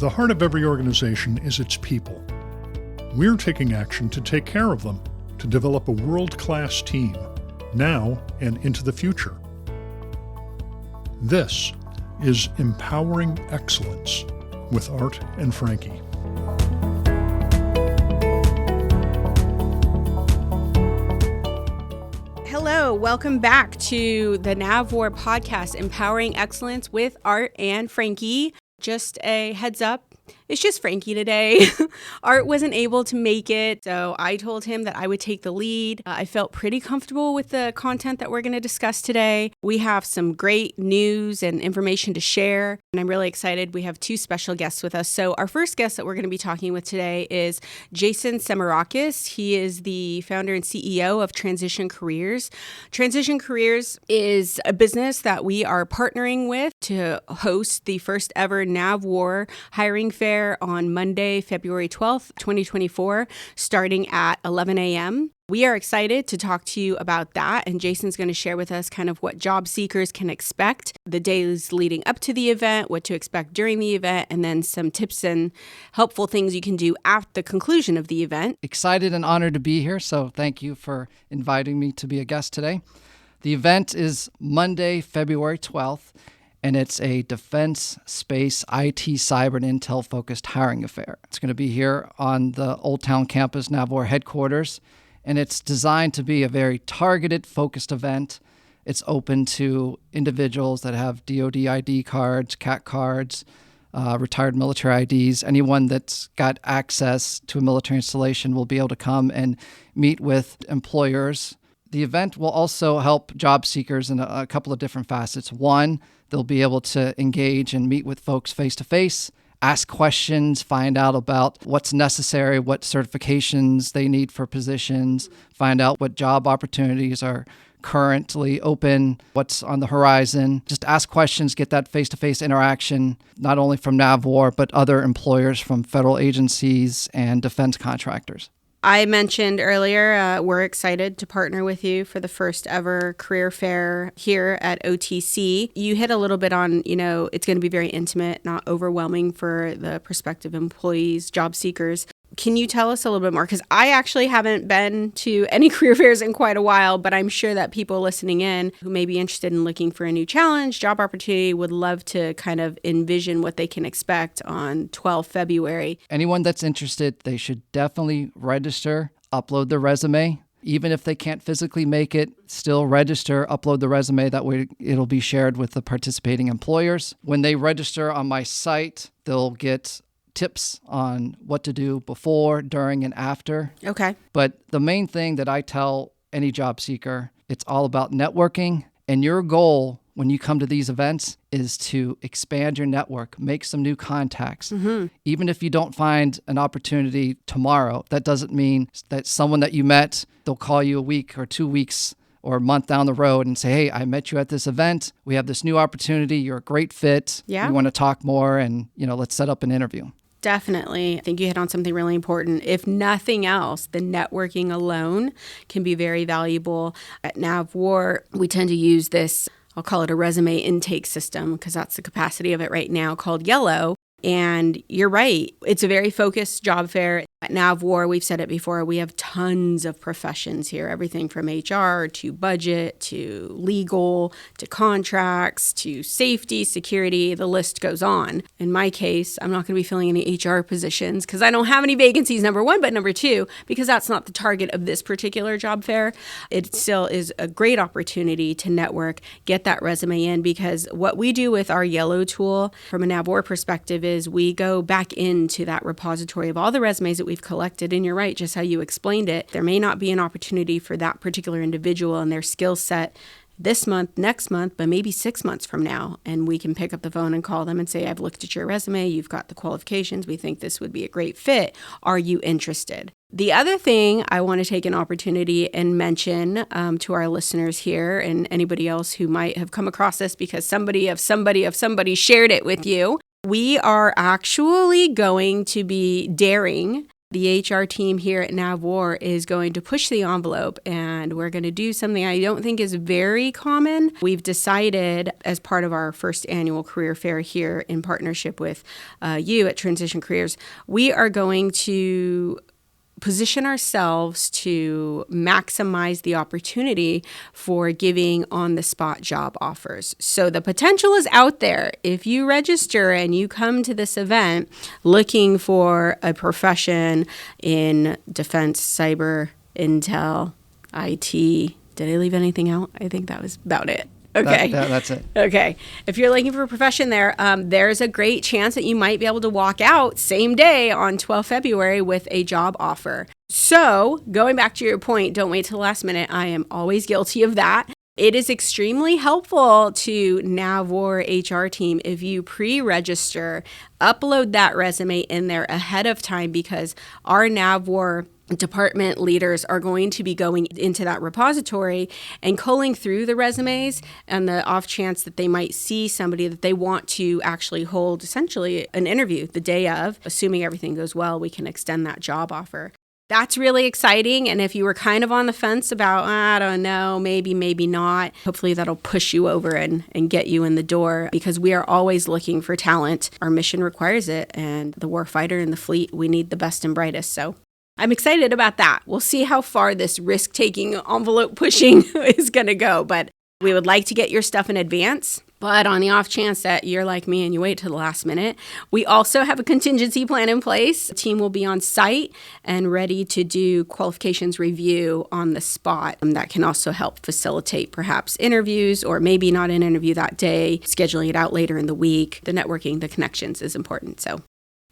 The heart of every organization is its people. We're taking action to take care of them, to develop a world-class team, now and into the future. This is Empowering Excellence with Art and Frankie. Hello, welcome back to the NAVWAR podcast, Empowering Excellence with Art and Frankie. Just a heads up, it's just Frankie today. Art wasn't able to make it, so I told him that I would take the lead. I felt pretty comfortable with the content that we're going to discuss today. We have some great news and information to share, and I'm really excited. We have two special guests with us. So our first guest that we're going to be talking with today is Jason Semerakis. He is the founder and CEO of Transition Careers. Transition Careers is a business that we are partnering with to host the first ever NAVWAR hiring fair on Monday, February 12th, 2024, starting at 11 a.m. We are excited to talk to you about that, and Jason's going to share with us kind of what job seekers can expect the days leading up to the event, what to expect during the event, and then some tips and helpful things you can do at the conclusion of the event. Excited and honored to be here, so thank you for inviting me to be a guest today. The event is Monday, February 12th, and it's a defense, space, IT, cyber, and intel-focused hiring affair. It's going to be here on the Old Town campus, NAVWAR headquarters, and it's designed to be a very targeted, focused event. It's open to individuals that have DoD ID cards, CAT cards, retired military IDs. Anyone that's got access to a military installation will be able to come and meet with employers. The event will also help job seekers in a couple of different facets. One, they'll be able to engage and meet with folks face-to-face, ask questions, find out about what's necessary, what certifications they need for positions, find out what job opportunities are currently open, what's on the horizon. Just ask questions, get that face-to-face interaction, not only from NAVWAR, but other employers from federal agencies and defense contractors. I mentioned earlier, we're excited to partner with you for the first ever career fair here at OTC. You hit a little bit on, it's going to be very intimate, not overwhelming for the prospective employees, job seekers. Can you tell us a little bit more? Because I actually haven't been to any career fairs in quite a while, but I'm sure that people listening in who may be interested in looking for a new challenge, job opportunity, would love to kind of envision what they can expect on 12 February. Anyone that's interested, they should definitely register, upload their resume. Even if they can't physically make it, still register, upload the resume. That way it'll be shared with the participating employers. When they register on my site, they'll get tips on what to do before, during, and after. Okay. But the main thing that I tell any job seeker, it's all about networking. And your goal when you come to these events is to expand your network, make some new contacts. Mm-hmm. Even if you don't find an opportunity tomorrow, that doesn't mean that someone that you met, they'll call you a week or 2 weeks or a month down the road and say, hey, I met you at this event. We have this new opportunity. You're a great fit. Yeah. We want to talk more and, let's set up an interview. Definitely. I think you hit on something really important. If nothing else, the networking alone can be very valuable. At NAVWAR, we tend to use this, I'll call it a resume intake system because that's the capacity of it right now, called Yellow. And you're right. It's a very focused job fair. At NAVWAR, we've said it before, we have tons of professions here, everything from HR to budget to legal to contracts to safety, security, the list goes on. In my case, I'm not going to be filling any HR positions because I don't have any vacancies, number one, but number two, because that's not the target of this particular job fair, it still is a great opportunity to network, get that resume in, because what we do with our Yellow tool from a NAVWAR perspective is we go back into that repository of all the resumes that we've collected. And you're right, just how you explained it. There may not be an opportunity for that particular individual and their skill set this month, next month, but maybe 6 months from now. And we can pick up the phone and call them and say, I've looked at your resume. You've got the qualifications. We think this would be a great fit. Are you interested? The other thing I want to take an opportunity and mention to our listeners here and anybody else who might have come across this because somebody shared it with you. We are actually going to be daring The HR team here at NAVWAR is going to push the envelope, and we're going to do something I don't think is very common. We've decided, as part of our first annual career fair here in partnership with you at Transition Careers, we are going to position ourselves to maximize the opportunity for giving on-the-spot job offers. So the potential is out there. If you register and you come to this event looking for a profession in defense, cyber, intel, IT, did I leave anything out? I think that was about it. Okay. That's it. Okay. If you're looking for a profession there, there's a great chance that you might be able to walk out same day on 12 February with a job offer. So going back to your point, don't wait till the last minute. I am always guilty of that. It is extremely helpful to NAVWAR HR team if you pre-register, upload that resume in there ahead of time, because our NAVWAR department leaders are going to be going into that repository and culling through the resumes, and the off chance that they might see somebody that they want to actually hold essentially an interview the day of. Assuming everything goes well, we can extend that job offer. That's really exciting. And if you were kind of on the fence about, I don't know, maybe not, hopefully that'll push you over and get you in the door, because we are always looking for talent. Our mission requires it. And the warfighter and the fleet, we need the best and brightest. So I'm excited about that. We'll see how far this risk-taking, envelope pushing is going to go. But we would like to get your stuff in advance. But on the off chance that you're like me and you wait to the last minute, we also have a contingency plan in place. The team will be on site and ready to do qualifications review on the spot. That can also help facilitate perhaps interviews, or maybe not an interview that day, scheduling it out later in the week. The networking, the connections is important. So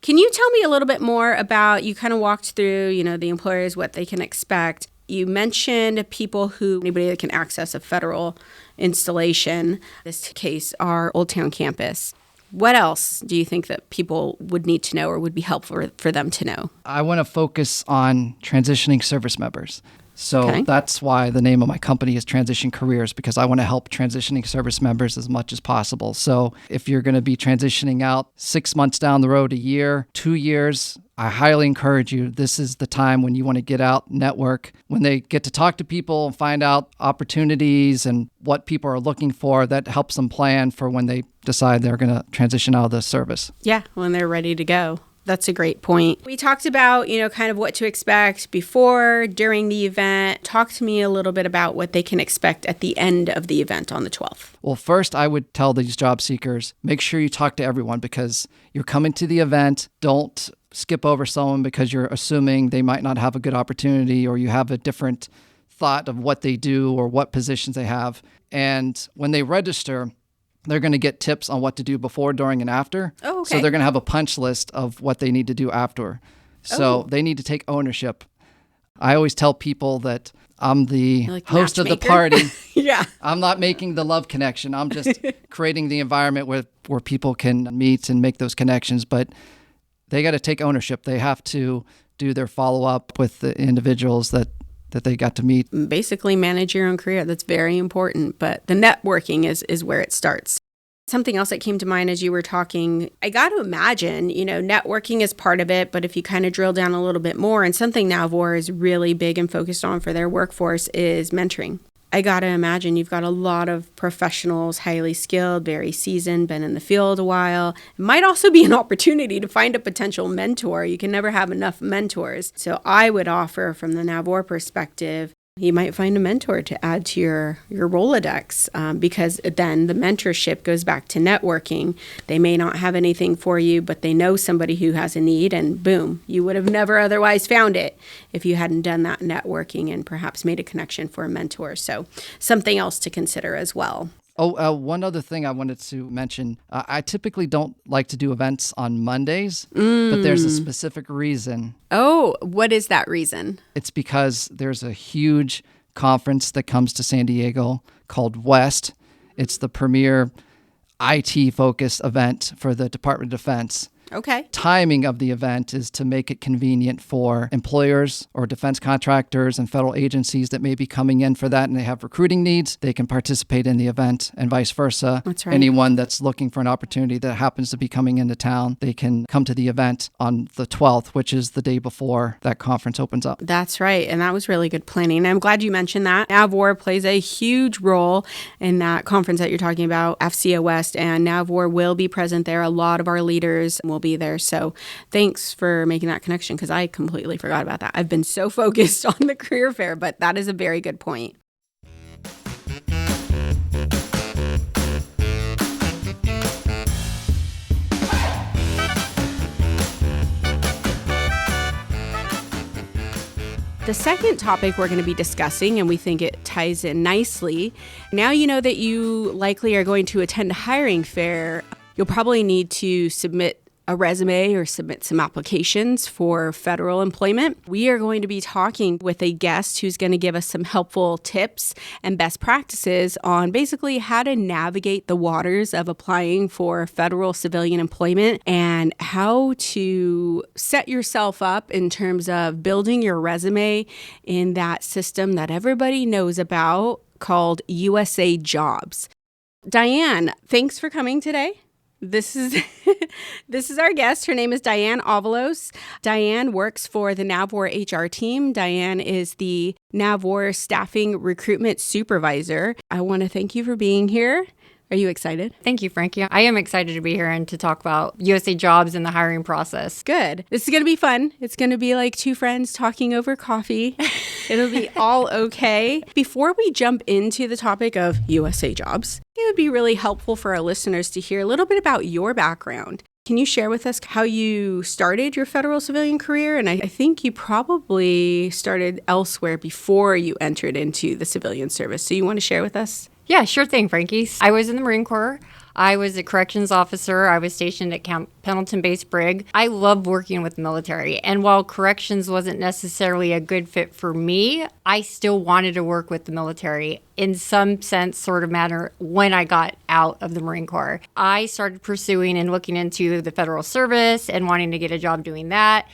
can you tell me a little bit more about, you kind of walked through, the employers, what they can expect. You mentioned anybody that can access a federal installation, in this case, our Old Town campus. What else do you think that people would need to know or would be helpful for them to know? I want to focus on transitioning service members. So That's why the name of my company is Transition Careers, because I want to help transitioning service members as much as possible. So if you're going to be transitioning out 6 months down the road, a year, 2 years, I highly encourage you. This is the time when you want to get out, network, when they get to talk to people and find out opportunities and what people are looking for. That helps them plan for when they decide they're going to transition out of the service. Yeah, when they're ready to go. That's a great point. We talked about, kind of what to expect before, during the event. Talk to me a little bit about what they can expect at the end of the event on the 12th. Well, first, I would tell these job seekers, make sure you talk to everyone, because you're coming to the event. Don't skip over someone because you're assuming they might not have a good opportunity, or you have a different thought of what they do or what positions they have. And when they register, they're going to get tips on what to do before, during, and after. Oh, okay. So they're going to have a punch list of what they need to do after. So they need to take ownership. I always tell people that I'm the host of the party. Yeah. I'm not making the love connection. I'm just creating the environment where people can meet and make those connections. But they got to take ownership. They have to do their follow-up with the individuals that they got to meet. Basically manage your own career. That's very important. But the networking is where it starts. Something else that came to mind as you were talking, I got to imagine, networking is part of it, but if you kind of drill down a little bit more, and something NAVWAR is really big and focused on for their workforce is mentoring. I got to imagine you've got a lot of professionals, highly skilled, very seasoned, been in the field a while. It might also be an opportunity to find a potential mentor. You can never have enough mentors. So I would offer, from the NAVWAR perspective, you might find a mentor to add to your Rolodex, because then the mentorship goes back to networking. They may not have anything for you, but they know somebody who has a need, and boom, you would have never otherwise found it if you hadn't done that networking and perhaps made a connection for a mentor. So something else to consider as well. One other thing I wanted to mention. I typically don't like to do events on Mondays, but there's a specific reason. Oh, what is that reason? It's because there's a huge conference that comes to San Diego called West. It's the premier IT-focused event for the Department of Defense. Okay. Timing of the event is to make it convenient for employers or defense contractors and federal agencies that may be coming in for that and they have recruiting needs. They can participate in the event and vice versa. That's right. Anyone that's looking for an opportunity that happens to be coming into town, they can come to the event on the 12th, which is the day before that conference opens up. That's right. And that was really good planning. I'm glad you mentioned that. NAVWAR plays a huge role in that conference that you're talking about, FCO West, and NAVWAR will be present there. A lot of our leaders will be there. So thanks for making that connection because I completely forgot about that. I've been so focused on the career fair, but that is a very good point. The second topic we're going to be discussing, and we think it ties in nicely. Now you know that you likely are going to attend a hiring fair. You'll probably need to submit a resume or submit some applications for federal employment. We are going to be talking with a guest who's going to give us some helpful tips and best practices on basically how to navigate the waters of applying for federal civilian employment and how to set yourself up in terms of building your resume in that system that everybody knows about called USA Jobs. Dyanne, thanks for coming today. This is our guest. Her name is Dyanne Avalos. Dyanne works for the NAVWAR HR team. Dyanne is the NAVWAR staffing recruitment supervisor. I want to thank you for being here. Are you excited? Thank you, Frankie. I am excited to be here and to talk about USA Jobs and the hiring process. Good. This is going to be fun. It's going to be like two friends talking over coffee. It'll be all okay. Before we jump into the topic of USA Jobs, it would be really helpful for our listeners to hear a little bit about your background. Can you share with us how you started your federal civilian career? And I think you probably started elsewhere before you entered into the civilian service. So you want to share with us? Yeah, sure thing, Frankie. I was in the Marine Corps. I was a corrections officer. I was stationed at Camp Pendleton Base Brig. I love working with the military. And while corrections wasn't necessarily a good fit for me, I still wanted to work with the military in some sense, sort of manner, when I got out of the Marine Corps. I started pursuing and looking into the federal service and wanting to get a job doing that.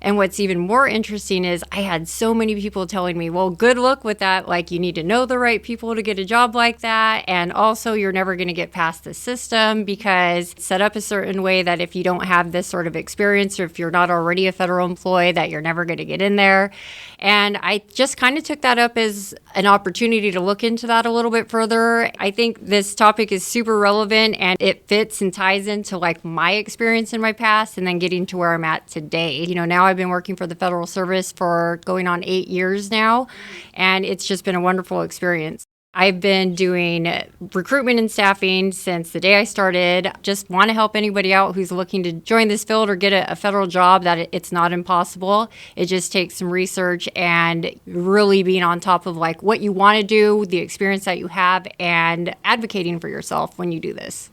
And what's even more interesting is I had so many people telling me, well, good luck with that. Like, you need to know the right people to get a job like that. And also, you're never going to get past the system because it's set up a certain way that if you don't have this sort of experience or if you're not already a federal employee, that you're never going to get in there. And I just kind of took that up as an opportunity to look into that a little bit further. I think this topic is super relevant and it fits and ties into like my experience in my past and then getting to where I'm at today. You know, now I've been working for the federal service for going on 8 years now, and it's just been a wonderful experience. I've been doing recruitment and staffing since the day I started. Just want to help anybody out who's looking to join this field or get a federal job, that it's not impossible. It just takes some research and really being on top of like what you want to do, the experience that you have, and advocating for yourself when you do this.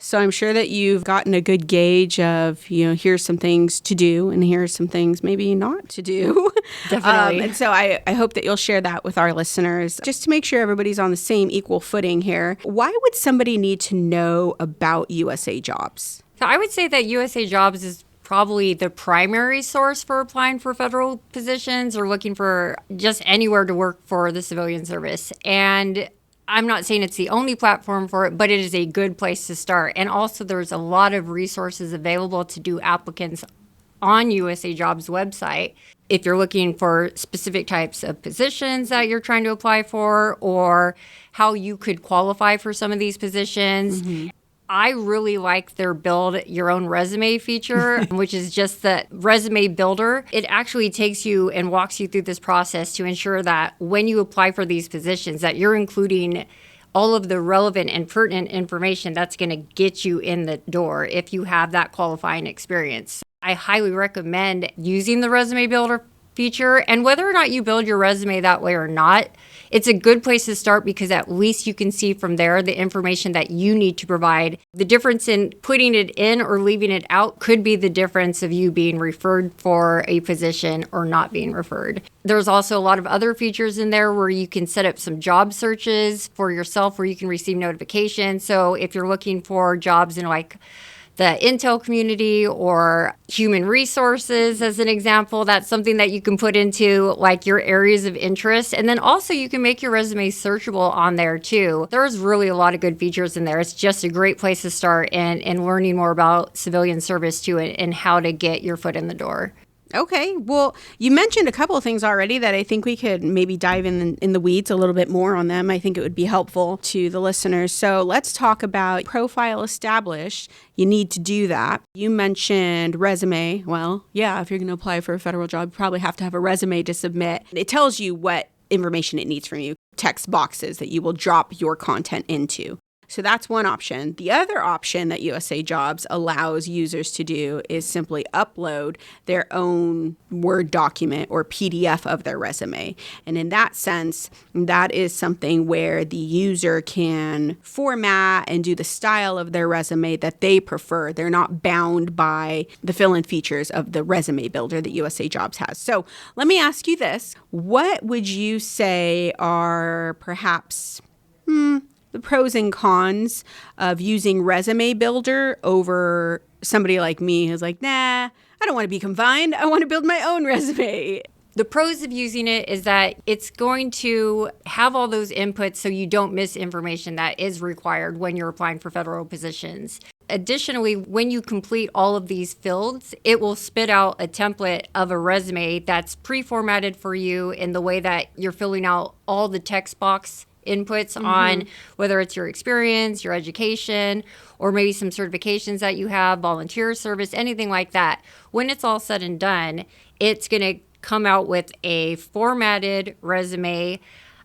So I'm sure that you've gotten a good gauge of, you know, here's some things to do and here's some things maybe not to do. Definitely. And so I hope that you'll share that with our listeners just to make sure everybody's on the same equal footing here. Why would somebody need to know about USA Jobs? So I would say that USA Jobs is probably the primary source for applying for federal positions or looking for just anywhere to work for the civilian service. And I'm not saying it's the only platform for it, but it is a good place to start. And also there's a lot of resources available to do applicants on USA Jobs website. If you're looking for specific types of positions that you're trying to apply for or how you could qualify for some of these positions. Mm-hmm. I really like their build your own resume feature, which is just the resume builder. It actually takes you and walks you through this process to ensure that when you apply for these positions, that you're including all of the relevant and pertinent information that's going to get you in the door if you have that qualifying experience. I highly recommend using the resume builder feature, and whether or not you build your resume that way or not, it's a good place to start because at least you can see from there the information that you need to provide. The difference in putting it in or leaving it out could be the difference of you being referred for a position or not being referred. There's also a lot of other features in there where you can set up some job searches for yourself where you can receive notifications. So if you're looking for jobs in like the intel community or human resources, as an example. That's something that you can put into like your areas of interest. And then also you can make your resume searchable on there too. There's really a lot of good features in there. It's just a great place to start and learning more about civilian service too, and how to get your foot in the door. Okay. Well, you mentioned a couple of things already that I think we could maybe dive in the weeds a little bit more on them. I think it would be helpful to the listeners. So let's talk about profile established. You need to do that. You mentioned resume. Well, yeah, if you're going to apply for a federal job, you probably have to have a resume to submit. It tells you what information it needs from you, text boxes that you will drop your content into. So that's one option. The other option that USA Jobs allows users to do is simply upload their own Word document or PDF of their resume. And in that sense, that is something where the user can format and do the style of their resume that they prefer. They're not bound by the fill-in features of the resume builder that USA Jobs has. So let me ask you this. What would you say are perhaps the pros and cons of using Resume Builder over somebody like me who's like, nah, I don't want to be confined. I want to build my own resume? The pros of using it is that it's going to have all those inputs so you don't miss information that is required when you're applying for federal positions. Additionally, when you complete all of these fields, it will spit out a template of a resume that's pre-formatted for you in the way that you're filling out all the text box inputs on whether it's your experience, your education, or maybe some certifications that you have, volunteer service, anything like that. When it's all said and done, it's going to come out with a formatted resume,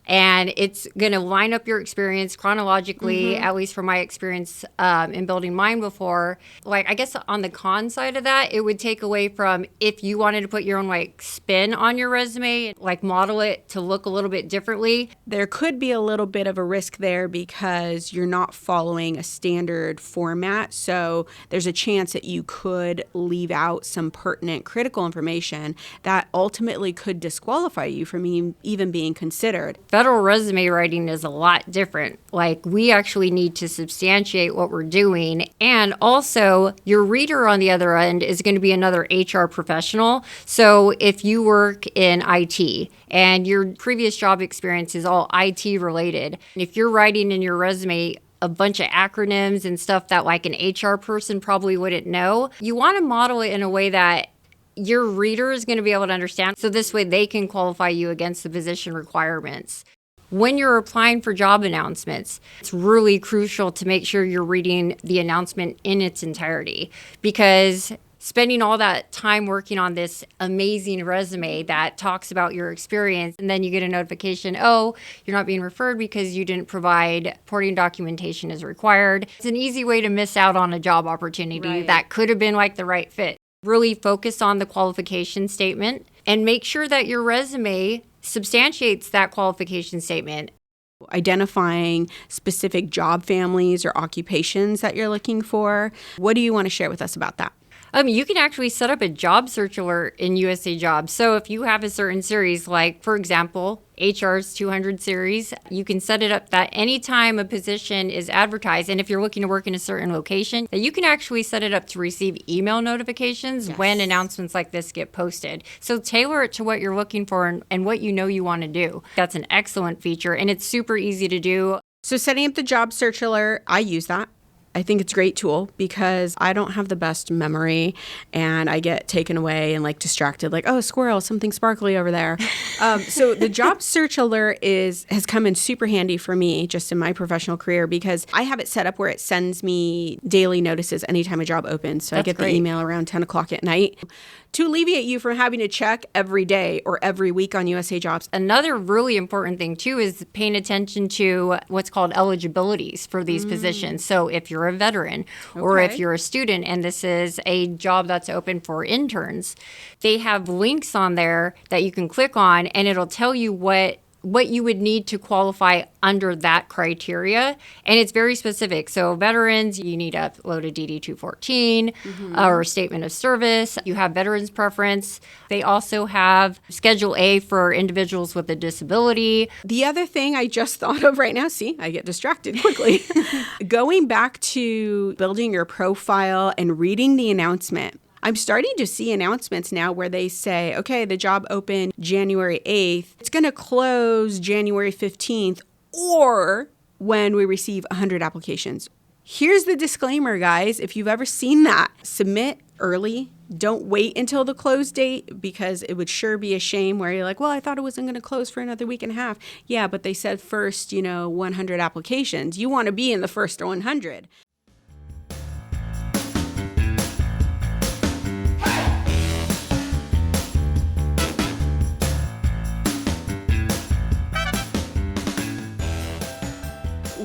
and it's going to line up your experience chronologically, at least from my experience in building mine before. Like, I guess on the con side of that, it would take away from if you wanted to put your own like spin on your resume, like model it to look a little bit differently. There could be a little bit of a risk there because you're not following a standard format. So there's a chance that you could leave out some pertinent critical information that ultimately could disqualify you from even being considered. Federal resume writing is a lot different. Like, we actually need to substantiate what we're doing. And also, your reader on the other end is going to be another HR professional. So if you work in IT and your previous job experience is all IT related, if you're writing in your resume a bunch of acronyms and stuff that like an HR person probably wouldn't know, you want to model it in a way that your reader is going to be able to understand. So this way they can qualify you against the position requirements. When you're applying for job announcements, it's really crucial to make sure you're reading the announcement in its entirety, because spending all that time working on this amazing resume that talks about your experience, and then you get a notification, oh, you're not being referred because you didn't provide supporting documentation as required. It's an easy way to miss out on a job opportunity that could have been like the right fit. Really focus on the qualification statement and make sure that your resume substantiates that qualification statement. Identifying specific job families or occupations that you're looking for. What do you want to share with us about that? You can actually set up a job search alert in USA Jobs. So if you have a certain series, like, for example, HR's 200 series, you can set it up that anytime a position is advertised, and if you're looking to work in a certain location, that you can actually set it up to receive email notifications when announcements like this get posted. So tailor it to what you're looking for and what you know you want to do. That's an excellent feature, and it's super easy to do. So setting up the job search alert, I use that. I think it's a great tool because I don't have the best memory and I get taken away and like distracted, like, oh, squirrel, something sparkly over there. So the job search alert has come in super handy for me just in my professional career because I have it set up where it sends me daily notices anytime a job opens. So I get the email around 10 o'clock at night to alleviate you from having to check every day or every week on USA Jobs. Another really important thing, too, is paying attention to what's called eligibilities for these positions. So if you're a veteran or if you're a student and this is a job that's open for interns, they have links on there that you can click on and it'll tell you what what you would need to qualify under that criteria. And it's very specific. So veterans, you need to upload a DD-214 or a statement of service. You have veterans preference. They also have Schedule A for individuals with a disability. The other thing I just thought of right now, see, I get distracted quickly. Going back to building your profile and reading the announcement. I'm starting to see announcements now where they say, okay, the job opened January 8th. It's going to close January 15th or when we receive 100 applications. Here's the disclaimer, guys. If you've ever seen that, submit early. Don't wait until the close date because it would sure be a shame where you're like, well, I thought it wasn't going to close for another week and a half. Yeah, but they said first, 100 applications. You want to be in the first 100.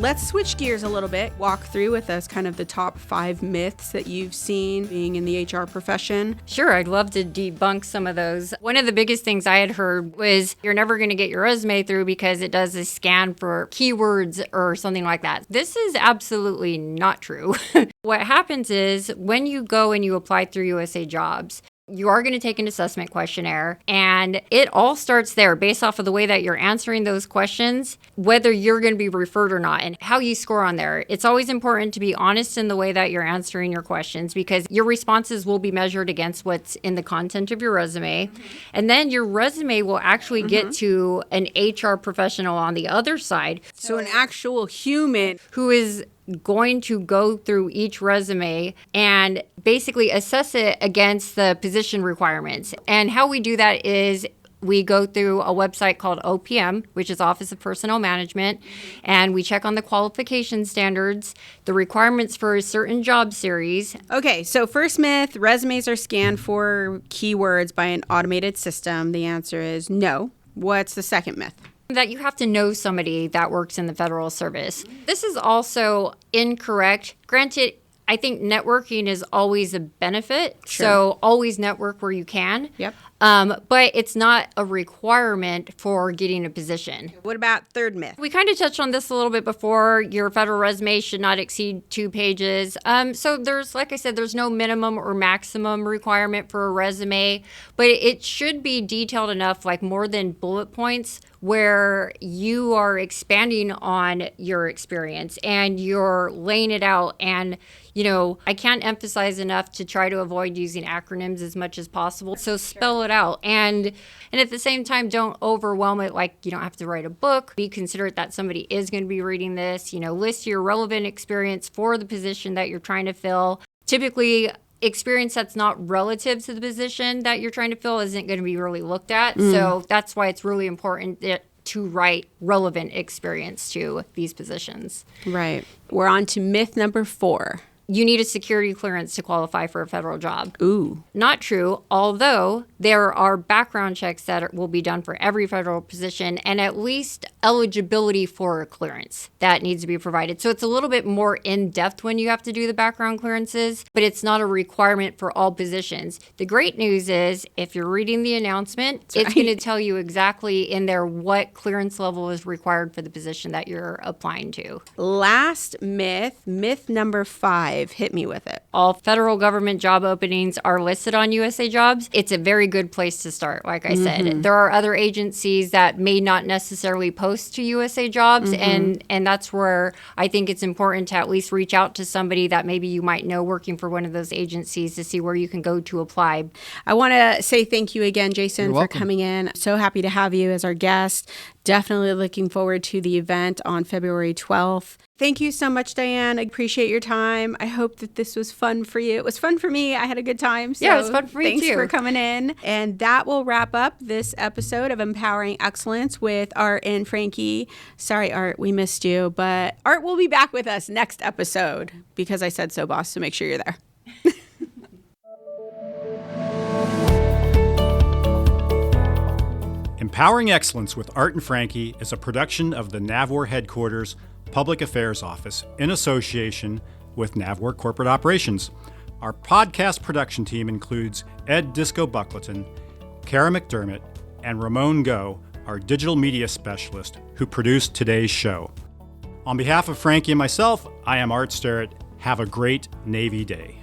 Let's switch gears a little bit. Walk through with us kind of the top 5 myths that you've seen being in the HR profession. Sure, I'd love to debunk some of those. One of the biggest things I had heard was you're never going to get your resume through because it does a scan for keywords or something like that. This is absolutely not true. What happens is when you go and you apply through USA Jobs, you are going to take an assessment questionnaire, and it all starts there based off of the way that you're answering those questions, whether you're going to be referred or not, and how you score on there. It's always important to be honest in the way that you're answering your questions because your responses will be measured against what's in the content of your resume. And then your resume will actually get to an HR professional on the other side. So an actual human who is going to go through each resume and basically assess it against the position requirements. And how we do that is we go through a website called OPM, which is Office of Personnel Management, and we check on the qualification standards, the requirements for a certain job series. Okay, so first myth, resumes are scanned for keywords by an automated system. The answer is no. What's the second myth? That you have to know somebody that works in the federal service. This is also incorrect. Granted, I think networking is always a benefit. Sure. So always network where you can. Yep. But it's not a requirement for getting a position. What about third myth? We kind of touched on this a little bit before. Your federal resume should not exceed 2 pages. So there's, like I said, there's no minimum or maximum requirement for a resume, but it should be detailed enough, like more than bullet points, where you are expanding on your experience and you're laying it out. And, I can't emphasize enough to try to avoid using acronyms as much as possible. So spell it out. And at the same time, don't overwhelm it like you don't have to write a book. Be considerate that somebody is going to be reading this. List your relevant experience for the position that you're trying to fill. Typically, experience that's not relative to the position that you're trying to fill isn't going to be really looked at. So that's why it's really important to write relevant experience to these positions. Right. We're on to myth number 4. You need a security clearance to qualify for a federal job. Ooh. Not true, although there are background checks that will be done for every federal position and at least eligibility for a clearance that needs to be provided. So it's a little bit more in-depth when you have to do the background clearances, but it's not a requirement for all positions. The great news is if you're reading the announcement, it's going to tell you exactly in there what clearance level is required for the position that you're applying to. Last myth, myth number 5. Hit me with it. All federal government job openings are listed on USA Jobs. It's a very good place to start, like I said. There are other agencies that may not necessarily post to USA Jobs, and that's where I think it's important to at least reach out to somebody that maybe you might know working for one of those agencies to see where you can go to apply. I want to say thank you again, Jason, You're for welcome. coming in. So happy to have you as our guest. Definitely looking forward to the event on February 12th. Thank you so much, Dyanne. I appreciate your time. I hope that this was fun for you. It was fun for me. I had a good time. So Yeah, it was fun for me thanks too. for coming in. And that will wrap up this episode of Empowering Excellence with Art and Frankie. Sorry, Art, we missed you. But Art will be back with us next episode because I said so, boss. So make sure you're there. Empowering Excellence with Art and Frankie is a production of the NAVWAR Headquarters Public Affairs Office in association with NAVWAR Corporate Operations. Our podcast production team includes Ed Disco Buckleton, Kara McDermott, and Ramon Go, our digital media specialist who produced today's show. On behalf of Frankie and myself, I am Art Sterrett. Have a great Navy Day.